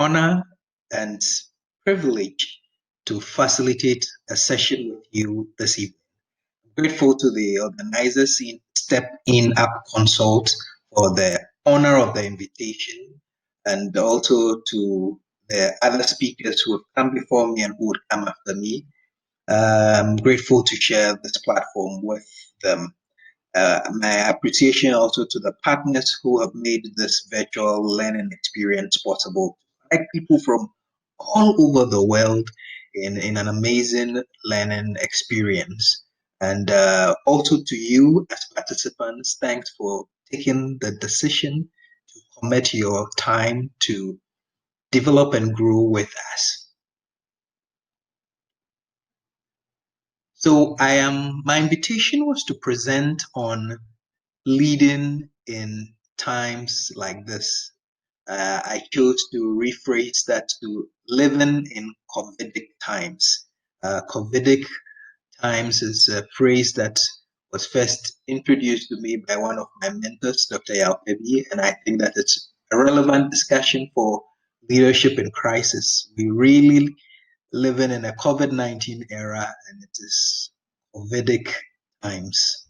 honor and privilege to facilitate a session with you this evening. I'm grateful to the organizers in STEP-InAp Consult for the honor of the invitation, and also to the other speakers who have come before me and who would come after me. I'm grateful to share this platform with them. My appreciation also to the partners who have made this virtual learning experience possible. Like people from all over the world in an amazing learning experience. And also to you as participants, thanks for taking the decision to commit your time to develop and grow with us. So my invitation was to present on leading in times like this. I chose to rephrase that to living in COVIDic times. COVIDic times is a phrase that was first introduced to me by one of my mentors, Dr. Yaupebi, and I think that it's a relevant discussion for leadership in crisis. We really living in a COVID-19 era, and it is COVIDic times.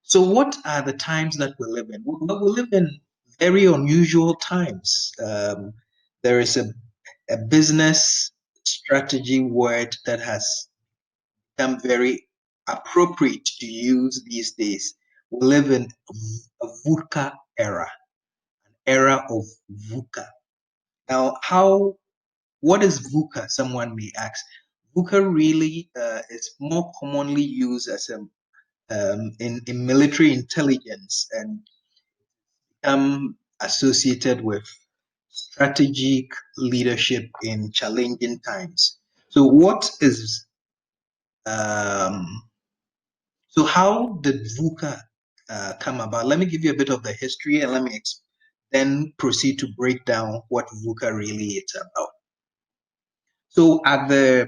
So what are the times that we live in? Well, we live in very unusual times. There is a business strategy word that has become very appropriate to use these days. We live in a VUCA era, an era of VUCA. Now, what is VUCA? Someone may ask. VUCA really is more commonly used as a in military intelligence and associated with strategic leadership in challenging times. So so how did VUCA come about? Let me give you a bit of the history and let me then proceed to break down what VUCA really is about. So after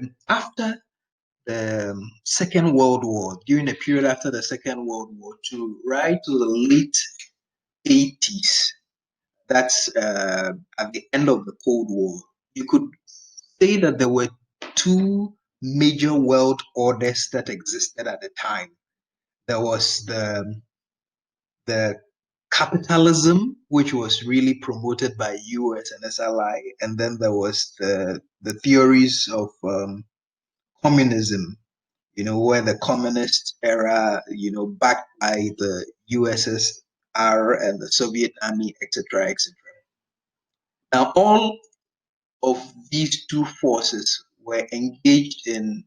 the Second World War, during the period after the Second World War, right to the late 80s, that's at the end of the Cold War, you could say that there were two major world orders that existed at the time. There was the capitalism, which was really promoted by US and SLI, and then there was the theories of communism, where the communist era, backed by the USSR and the Soviet Army, etc., etc. Now, all of these two forces were engaged in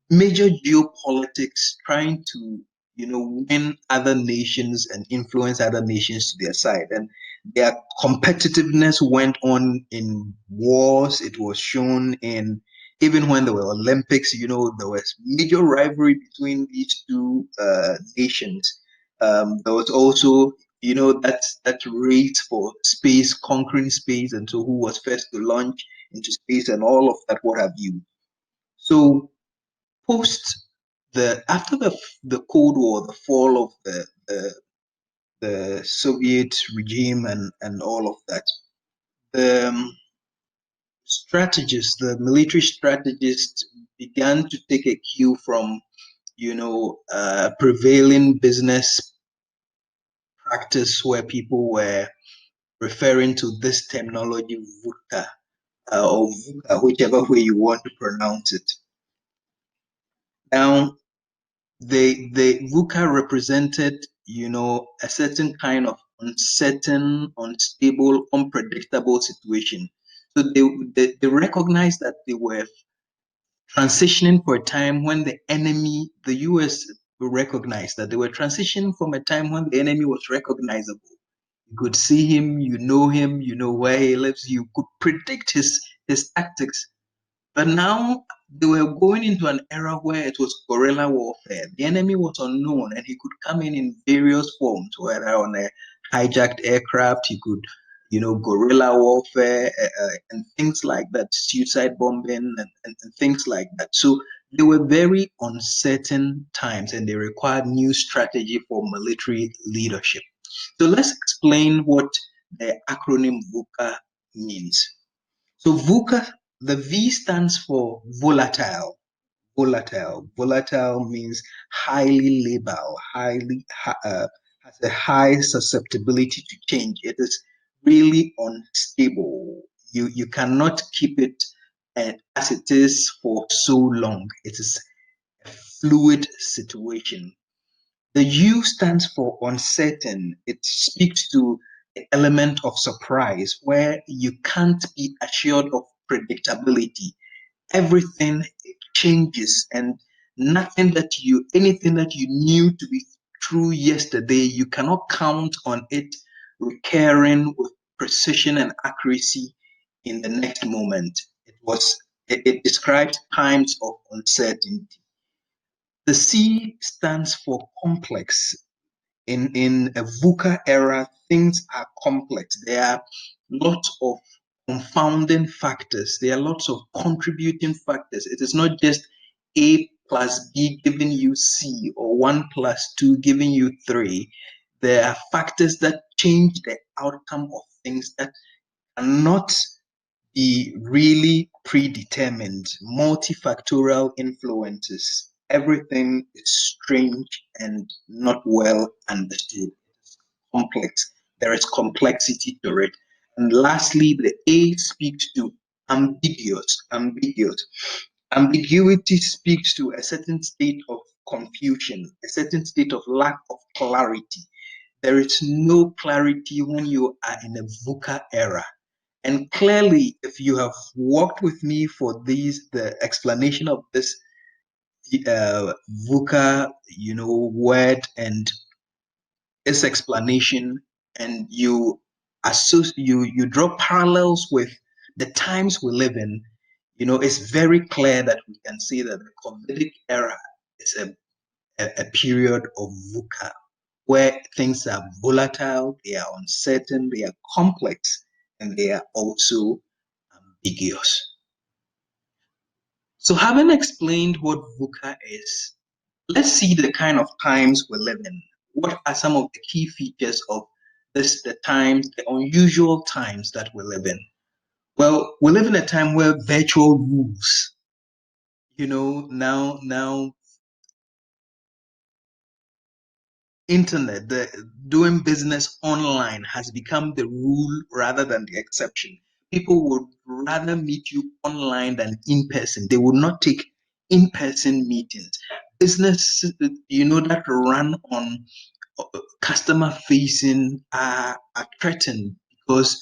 major geopolitics, trying to, win other nations and influence other nations to their side. And their competitiveness went on in wars. It was shown in, even when there were Olympics, there was major rivalry between these two nations. There was also, that race for space, conquering space, and so who was first to launch into space and all of that, what have you. So after the Cold War, the fall of the Soviet regime and all of that, the strategists, the military strategists, began to take a cue from prevailing business practice, where people were referring to this terminology VUCA, or VUCA, whichever way you want to pronounce it. Now, the VUCA represented, a certain kind of uncertain, unstable, unpredictable situation. So they recognized that they were transitioning for a time when the enemy, the US, recognized that they were transitioning from a time when the enemy was recognizable. You could see him, you know where he lives, you could predict his tactics. But now they were going into an era where it was guerrilla warfare. The enemy was unknown and he could come in various forms, whether on a hijacked aircraft, he could, guerrilla warfare and things like that, suicide bombing and things like that. So They were very uncertain times and they required new strategy for military leadership. So let's explain what the acronym VUCA means. So VUCA, the V stands for volatile. Volatile means highly labile, has a high susceptibility to change. It is really unstable. You cannot keep it as it is for so long. It is a fluid situation. The U stands for uncertain. It speaks to the element of surprise where you can't be assured of predictability. Everything changes, and anything that you knew to be true yesterday, you cannot count on it recurring with precision and accuracy in the next moment. It describes times of uncertainty. The C stands for complex. In a VUCA era, things are complex. There are lots of confounding factors. There are lots of contributing factors. It is not just A plus B giving you C or 1 plus 2 giving you 3. There are factors that change the outcome of things that cannot be really predetermined, multifactorial influences. Everything is strange and not well understood. It's complex. There is complexity to it. And lastly, the A speaks to ambiguous. Ambiguity speaks to a certain state of confusion, a certain state of lack of clarity. There is no clarity when you are in a VUCA era. And clearly, if you have worked with me for the explanation of this VUCA, word and its explanation, and you draw parallels with the times we live in, it's very clear that we can see that the COVID era is a period of VUCA, where things are volatile, they are uncertain, they are complex, and they are also ambiguous. So having explained what VUCA is, let's see the kind of times we live in. What are some of the key features of the unusual times that we live in? Well, we live in a time where virtual rules, now internet, doing business online has become the rule rather than the exception. People would rather meet you online than in person. They would not take in-person meetings. Businesses, that run on customer facing are threatened because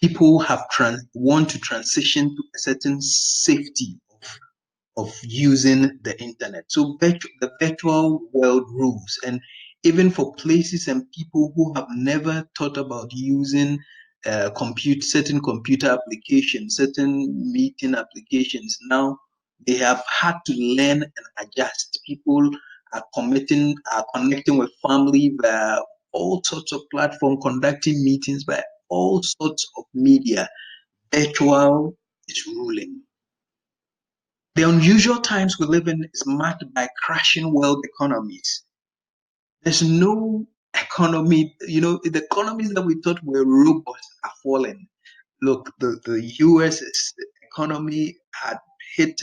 people want to transition to a certain safety of using the internet. So the virtual world rules, and even for places and people who have never thought about using certain computer applications, certain meeting applications, now they have had to learn and adjust. People are connecting with family via all sorts of platforms, conducting meetings by all sorts of media. Virtual is ruling. The unusual times we live in is marked by crashing world economies. There's no economy, the economies that we thought were robust are falling. Look, the US's economy hit,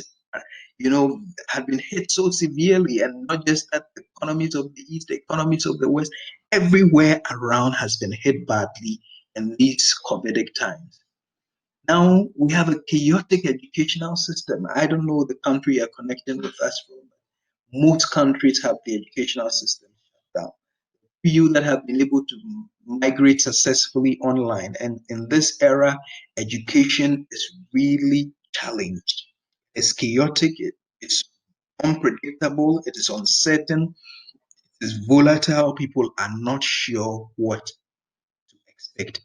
you know, had been hit so severely, and not just that, the economies of the East, the economies of the West, everywhere around has been hit badly in these COVID times. Now we have a chaotic educational system. I don't know the country you're connecting with us from. Most countries have the educational system shut down. Few that have been able to migrate successfully online. And in this era, education is really challenged. It's chaotic, it's unpredictable, it is uncertain, it is volatile. People are not sure what to expect.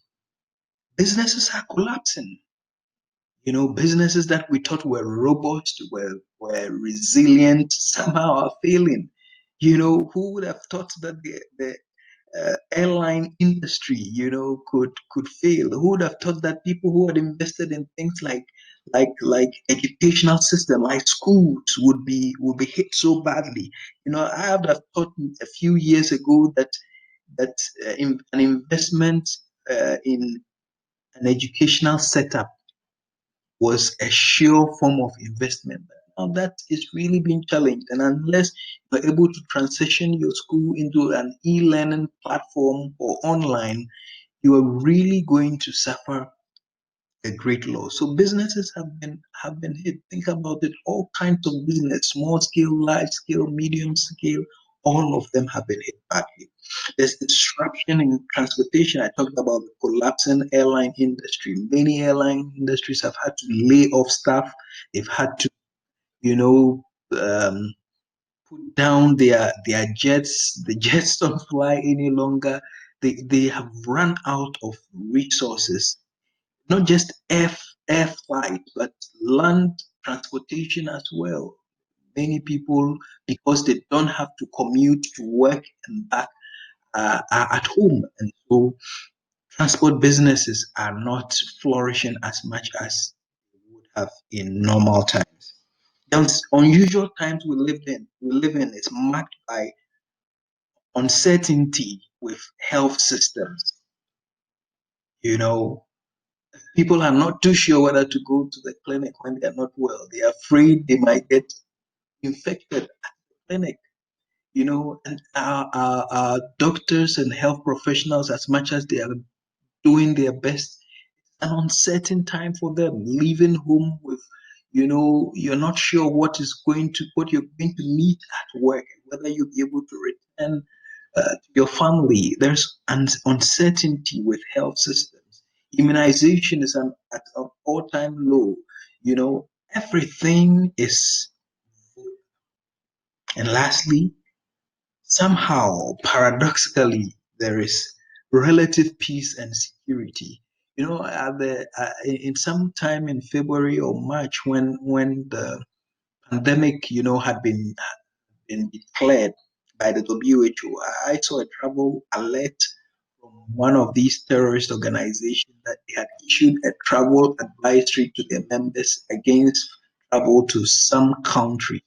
Businesses are collapsing. Businesses that we thought were robust, were resilient, somehow are failing. Who would have thought that airline industry, could fail. Who would have thought that people who had invested in things like educational system, like schools, would be hit so badly? I would have thought a few years ago that an investment in an educational setup was a sure form of investment. But now that is really being challenged. And unless you're able to transition your school into an e-learning platform or online, you are really going to suffer a great loss. So businesses have been hit. Think about it. All kinds of business, small scale, large scale, medium scale, all of them have been hit badly. There's disruption in transportation. I talked about the collapsing airline industry. Many airline industries have had to lay off staff. They've had to, you know, um, put down their jets. The jets don't fly any longer. They have run out of resources, not just air flight, but land transportation as well. Many people, because they don't have to commute to work and back, are at home, and so transport businesses are not flourishing as much as they would have in normal times. Those unusual times we live in is marked by uncertainty with health systems. You know, People are not too sure whether to go to the clinic when they are not well. They are afraid they might get infected at the clinic. And our doctors and health professionals, as much as they are doing their best, an uncertain time for them. Leaving home with, you're not sure what you're going to meet at work, whether you'll be able to return to your family. There's uncertainty with health systems. Immunization is at an all-time low. Everything is. And lastly, somehow, paradoxically, there is relative peace and security. In some time in February or March, when the pandemic, had been declared by the WHO, I saw a travel alert from one of these terrorist organizations that they had issued a travel advisory to their members against travel to some country.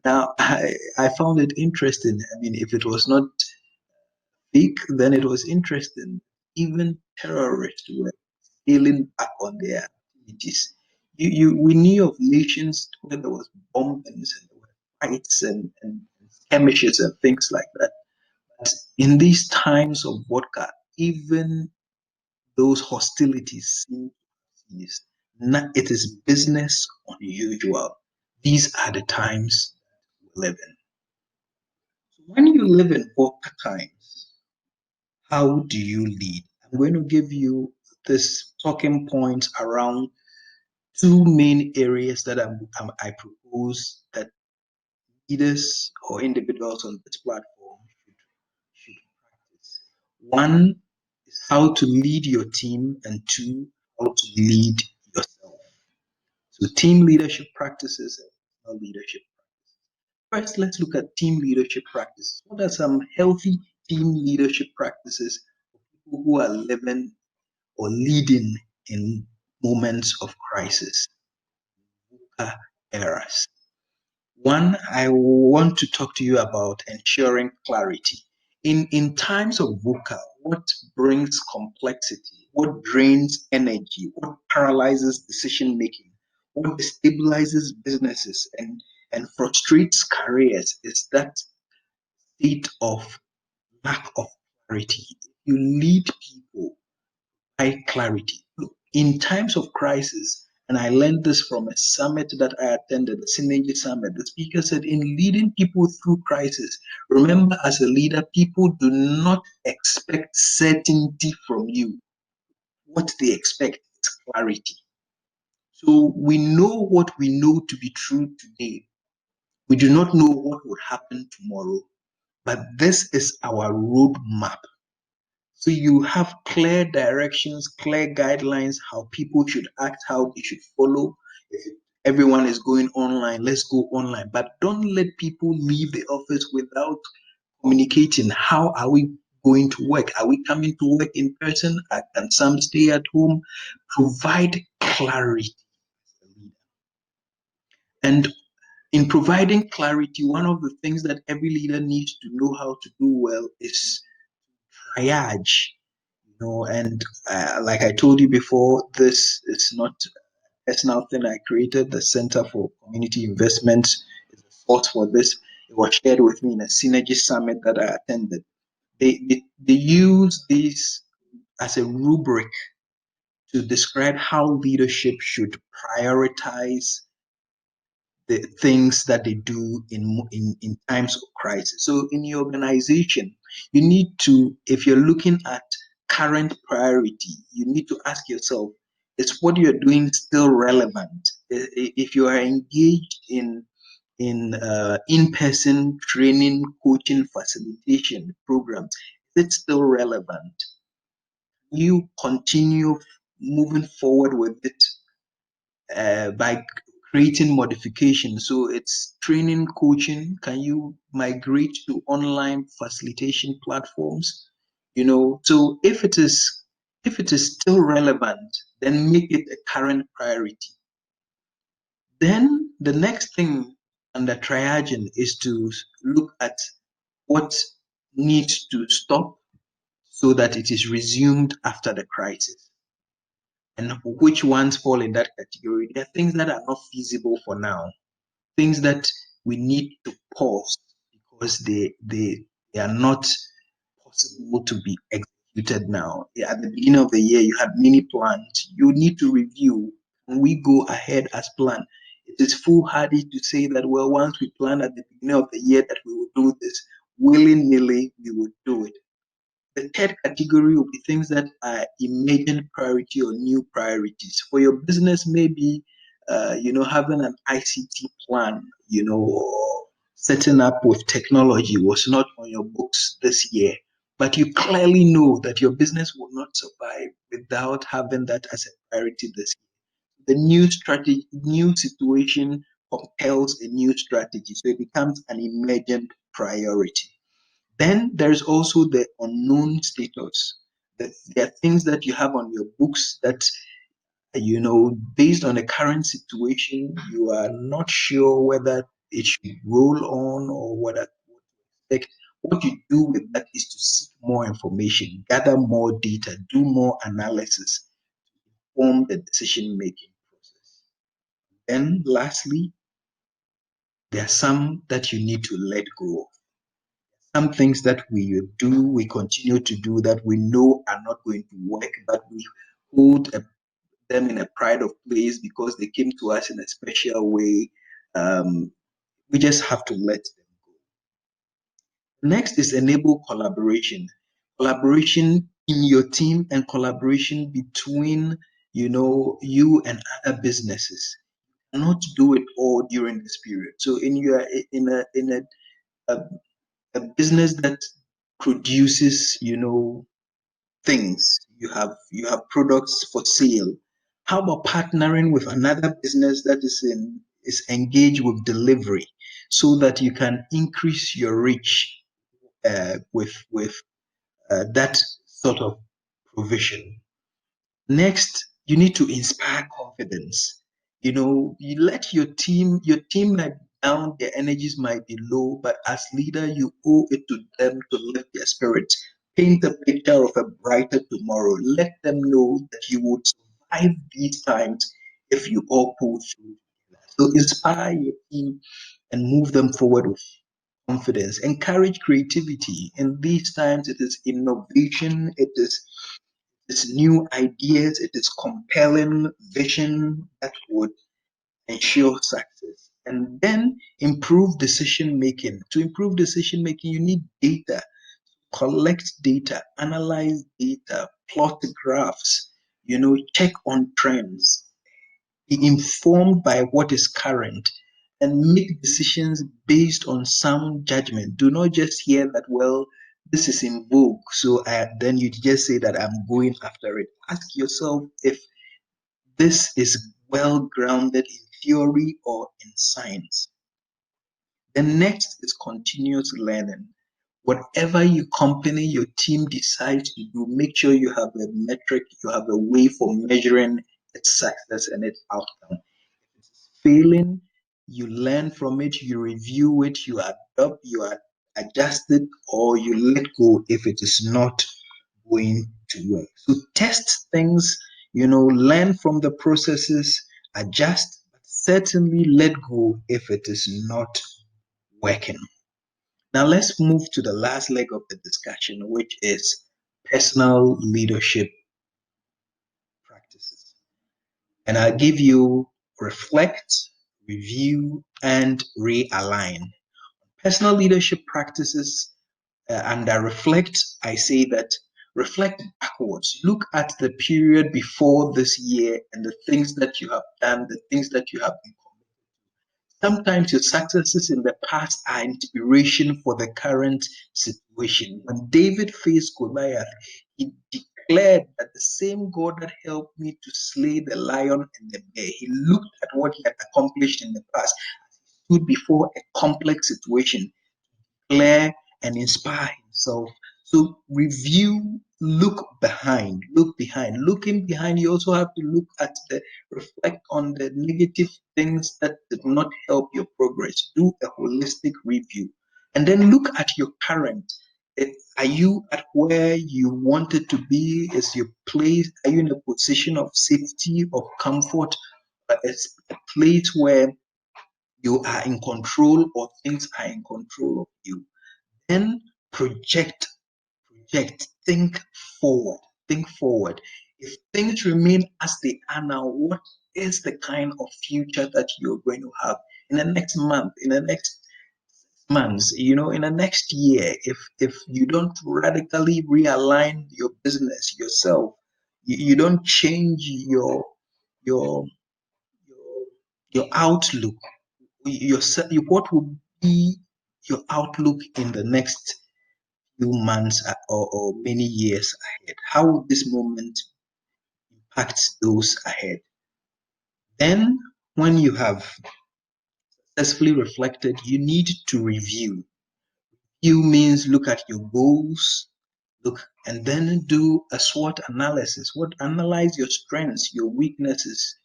Now, I found it interesting. I mean, if it was not big, then it was interesting. Even terrorists were scaling back on their activities. We knew of nations where there was bombings and there were fights and skirmishes and things like that. But in these times of vodka, even those hostilities seem to cease. It is business unusual. These are the times we live in. So when you live in vodka times, how do you lead? I'm going to give you this talking points around two main areas that I propose that leaders or individuals on this platform should practice. One is how to lead your team, and two, how to lead yourself. So team leadership practices and personal leadership. First, let's look at team leadership practices. What are some healthy team leadership practices for people who are living or leading in moments of crisis, eras? One, I want to talk to you about ensuring clarity. In times of VUCA, what brings complexity? What drains energy? What paralyzes decision making? What destabilizes businesses and frustrates careers is that state of lack of clarity. You lead people by clarity. Look, in times of crisis, and I learned this from a summit that I attended, the Synergy Summit. The speaker said, in leading people through crisis, remember as a leader, people do not expect certainty from you. What they expect is clarity. So we know what we know to be true today. We do not know what will happen tomorrow, but this is our roadmap. So you have clear directions, clear guidelines, how people should act, how they should follow. If everyone is going online, let's go online. But don't let people leave the office without communicating. How are we going to work? Are we coming to work in person? Can some stay at home? Provide clarity. And in providing clarity, one of the things that every leader needs to know how to do well is triage. And like I told you before, this is not a personal thing I created. The Center for Community Investments is the source for this. It was shared with me in a Synergy Summit that I attended. They use this as a rubric to describe how leadership should prioritize the things that they do in times of crisis. So in your organization, you need to, if you're looking at current priority, you need to ask yourself, is what you're doing still relevant? If you are engaged in in-person training, coaching, facilitation programs, is it still relevant? You continue moving forward with it by creating modifications. So it's training, coaching. Can you migrate to online facilitation platforms? So if it is still relevant, then make it a current priority. Then the next thing under triaging is to look at what needs to stop so that it is resumed after the crisis. And which ones fall in that category? There are things that are not feasible for now, things that we need to pause because they are not possible to be executed now. Yeah, at the beginning of the year, you had many plans. You need to review. When we go ahead as planned, it is foolhardy to say that, well, once we plan at the beginning of the year that we will do this, willy-nilly, we will do it. The third category will be things that are emergent priority or new priorities. For your business, maybe having an ICT plan, or setting up with technology was not on your books this year. But you clearly know that your business will not survive without having that as a priority this year. The new strategy, new situation compels a new strategy. So it becomes an emergent priority. Then there's also the unknown status. That there are things that you have on your books that, based on the current situation, you are not sure whether it should roll on or whether. Like, what you do with that is to seek more information, gather more data, do more analysis, form the decision making process. Then, lastly, there are some that you need to let go of. Some things that we continue to do that we know are not going to work, but we hold them in a pride of place because they came to us in a special way. We just have to let them go. Next is enable collaboration. Collaboration in your team and collaboration between, you and other businesses. Not do it all during this period. So a, a business that produces, things, you have products for sale. How about partnering with another business that is engaged with delivery so that you can increase your reach with that sort of provision? Next, you need to inspire confidence. You let your team might be down, their energies might be low, but as leader, you owe it to them to lift their spirits. Paint a picture of a brighter tomorrow. Let them know that you would survive these times if you all pull through. So inspire your team and move them forward with confidence. Encourage creativity. In these times, it is innovation, it's new ideas, it is compelling vision that would ensure success. And then improve decision making. To improve decision making, you need data. Collect data, analyze data, plot graphs, check on trends, be informed by what is current, and make decisions based on sound judgment. Do not just hear that, well, this is in vogue, so then you just say that I'm going after it. Ask yourself if this is well grounded in theory or in science. The next is continuous learning. Whatever your company, your team decides to do, make sure you have a metric, you have a way for measuring its success and its outcome. If it's failing, you learn from it, you review it, you adopt, adjust it, or you let go if it is not going to work. So test things, learn from the processes, adjust, but certainly let go if it is not working. Now let's move to the last leg of the discussion, which is personal leadership practices. And I'll give you reflect, review, and realign. Personal leadership practices, under reflect, I say that reflect backwards. Look at the period before this year and the things that you have done, the things that you have been. Sometimes your successes in the past are inspiration for the current situation. When David faced Goliath, he declared that the same God that helped me to slay the lion and the bear, he looked at what he had accomplished in the past, stood before a complex situation, declare and inspire himself. So review, look behind, look behind. Looking behind, you also have to reflect on the negative things that did not help your progress. Do a holistic review. And then look at your current. Are you at where you wanted to be? Is your place, are you in a position of safety, of comfort? It's a place where you are in control or things are in control of you. Then project, think forward, think forward. If things remain as they are now, what is the kind of future that you're going to have in the next month, in the next months, in the next year? If you don't radically realign your business, yourself, you don't change your your your outlook, what will be your outlook in the next few months, or many years ahead? How will this moment impact those ahead? Then, when you have successfully reflected, you need to review. Review means look at your goals, and then do a SWOT analysis. Analyze your strengths, your weaknesses,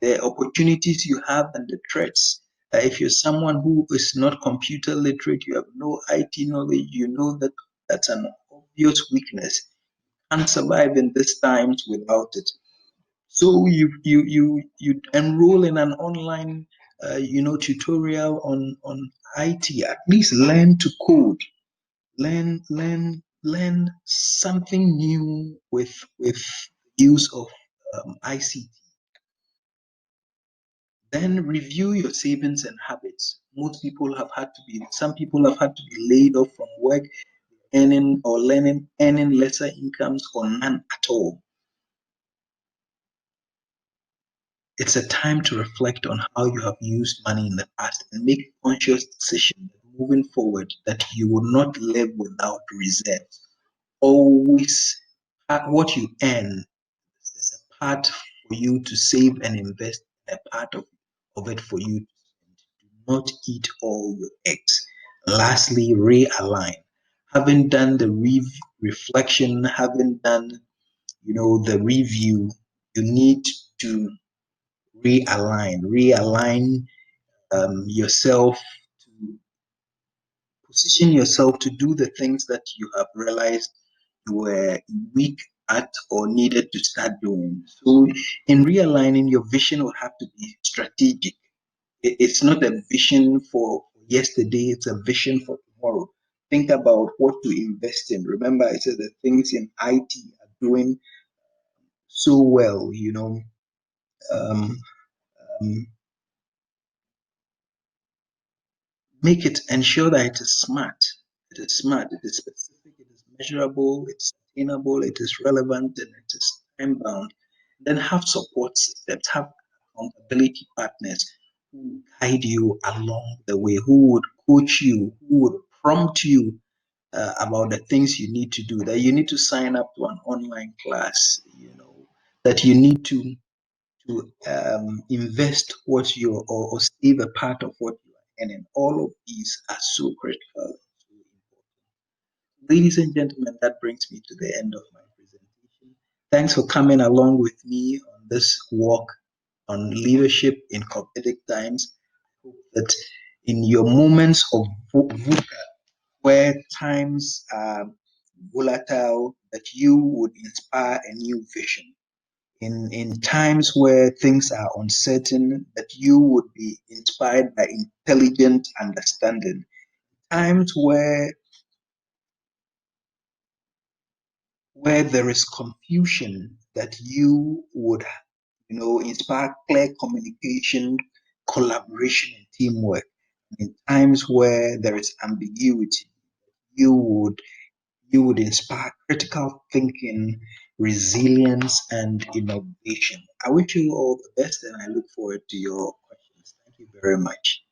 the opportunities you have, and the threats. If you're someone who is not computer literate, you have no IT knowledge, you know that that's an obvious weakness. Can't survive in these times without it. So you enroll in an online tutorial on IT. At least learn to code. Learn something new with use of ICT. Then review your savings and habits. Some people have had to be laid off from work, earning lesser incomes or none at all. It's a time to reflect on how you have used money in the past and make a conscious decision moving forward that you will not live without reserves. Always, what you earn, there's a part for you to save and invest, and a part of it for you to spend. Do not eat all your eggs. Lastly, realign. Having done the reflection, having done the review, you need to realign yourself, to position yourself to do the things that you have realized you were weak at or needed to start doing. So in realigning, your vision will have to be strategic. It's not a vision for yesterday, it's a vision for tomorrow. Think about what to invest in. Remember, I said the things in IT are doing so well, um, um, ensure that it is smart. It is smart, it is specific, it is measurable, it's sustainable, it is relevant, and it is time bound. Then have support systems, have accountability partners who guide you along the way, who would coach you, who would prompt you about the things you need to do, that you need to sign up to an online class, that you need to invest what you or save a part of what you are earning. All of these are so critical. Ladies and gentlemen, that brings me to the end of my presentation. Thanks for coming along with me on this walk on leadership in cooperative times. I hope that in your moments of VUCA, where times are volatile, that you would inspire a new vision. In times where things are uncertain, that you would be inspired by intelligent understanding. Times where there is confusion, that you would inspire clear communication, collaboration, and teamwork. In times where there is ambiguity, you would you would inspire critical thinking, resilience, and innovation. I wish you all the best, and I look forward to your questions. Thank you very much.